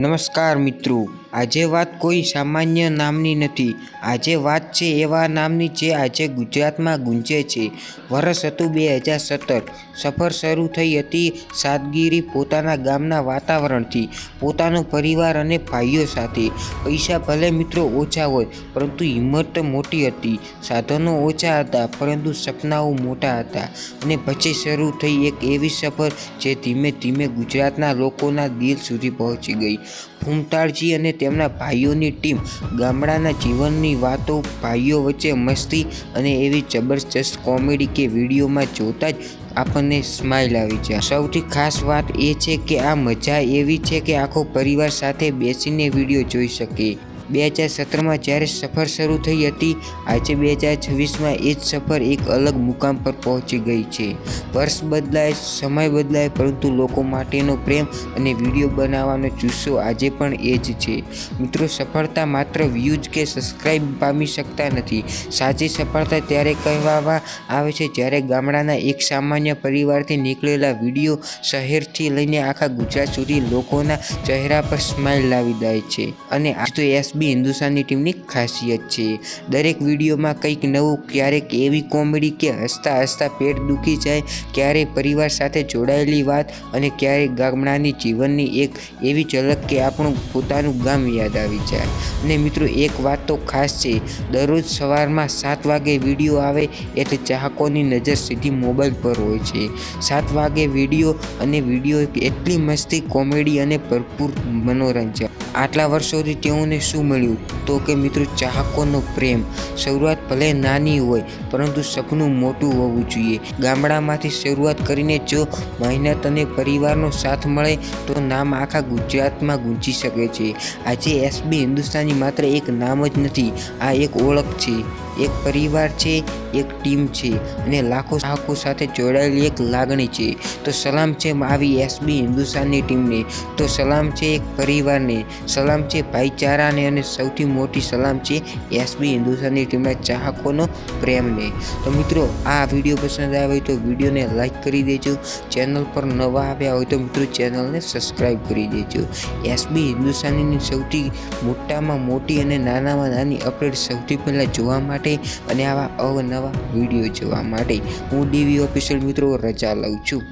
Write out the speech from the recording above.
નમસ્કાર મિત્રો, આજે વાત કોઈ સામાન્ય નામની નથી. આજે વાત છે એવા નામની જે આજે ગુજરાતમાં ગુંજે છે. વર્ષ હતું 2017. સફર શરૂ થઈ હતી સાદગીરી પોતાના ગામના વાતાવરણથી, પોતાનો પરિવાર અને ભાઈઓ સાથે. પૈસા ભલે મિત્રો ઓછા હોય, પરંતુ હિંમત મોટી હતી. સાધનો ઓછા હતા, પરંતુ સપનાઓ મોટા હતા. અને પછી શરૂ થઈ એક એવી સફર જે ધીમે ધીમે ગુજરાતના લોકોના દિલ સુધી પહોંચી ગઈ. ફૂમતાળજી અને તેમના ભાઈઓની ટીમ. ગામડાના જીવનની વાતો, ભાઈઓ વચ્ચે મસ્તી અને એવી જબરજસ્ત કોમેડી કે વિડીયોમાં જોતા જ આપણને સ્માઇલ આવી જાય. સૌથી ખાસ વાત એ છે કે આ મજા એવી છે કે આખો પરિવાર સાથે બેસીને વિડીયો જોઈ શકે. 2017માં જ્યારે સફર શરૂ થઈ હતી, આજે 2026માં એ જ સફર એક અલગ મુકામ પર પહોંચી ગઈ છે. વર્ષ બદલાય, સમય બદલાય, પરંતુ લોકો માટેનો પ્રેમ અને વિડીયો બનાવવાનો જુસ્સો આજે પણ એ જ છે. મિત્રો, સફળતા માત્ર વ્યૂઝ કે સબસ્ક્રાઇબ પામી શકતા નથી. સાચી સફળતા ત્યારે કહેવામાં આવે છે જ્યારે ગામડાના એક સામાન્ય પરિવારથી નીકળેલા વિડીયો શહેરથી લઈને આખા ગુજરાત સુધી લોકોના ચહેરા પર સ્માઇલ લાવી દે છે. અને આ તો એસબી હિન્દુસ્તાનની ટીમની ખાસિયત છે. દરેક વિડીયોમાં કંઈક નવું, ક્યારેક એવી કોમેડી કે હસતા હસતા પેટ દુખી જાય, ક્યારેક પરિવાર સાથે જોડાયેલી વાત, અને ક્યારેક ગામડાની જીવનની એક એવી ઝલક કે આપણું પોતાનું ગામ યાદ આવી જાય. અને મિત્રો, એક વાત તો ખાસ છે, દરરોજ સવારમાં 7 વાગે વિડીયો આવે એટલે ચાહકોની નજર સીધી મોબાઈલ પર હોય છે. 7 વાગે વિડીયો, અને વિડીયો એટલી મસ્તી, કોમેડી અને ભરપૂર મનોરંજન. આટલા વર્ષોથી તેઓને શું મળ્યું? તો કે મિત્રો, ચાહકોનો પ્રેમ. શરૂઆત ભલે નાની હોય, પરંતુ સપનું મોટું હોવું જોઈએ. ગામડામાંથી શરૂઆત કરીને જો મહેનત અને પરિવારનો સાથ મળે તો નામ આખા ગુજરાતમાં ગુંજી શકે છે. આજે એસબી હિન્દુસ્તાની માત્ર એક નામ જ નથી, આ એક ઓળખ છે, એક પરિવાર છે, એક ટીમ છે, અને લાખો ચાહકો સાથે જોડાયેલી એક લાગણી છે. તો સલામ છે આવી એસબી હિન્દુસ્તાનની ટીમને, તો સલામ છે એક પરિવારને, સલામ છે ભાઈચારાને, અને સૌથી મોટી સલામ છે એસબી હિન્દુસ્તાનની ટીમના ચાહકોનો પ્રેમને. તો મિત્રો, આ વિડીયો પસંદ આવ્યો હોય તો વિડીયોને લાઈક કરી દેજો. ચેનલ પર નવા આવ્યા હોય તો મિત્રો ચેનલને સબસ્ક્રાઈબ કરી દેજો. એસબી હિન્દુસ્તાનીની સૌથી મોટામાં મોટી અને નાનામાં નાની અપડેટ સૌથી પહેલાં જોવા માટે અને આવા અવનવા વિડીયો જોવા માટે હું ડીવી ઓફિશિયલ મિત્રો રજા લઉં છું.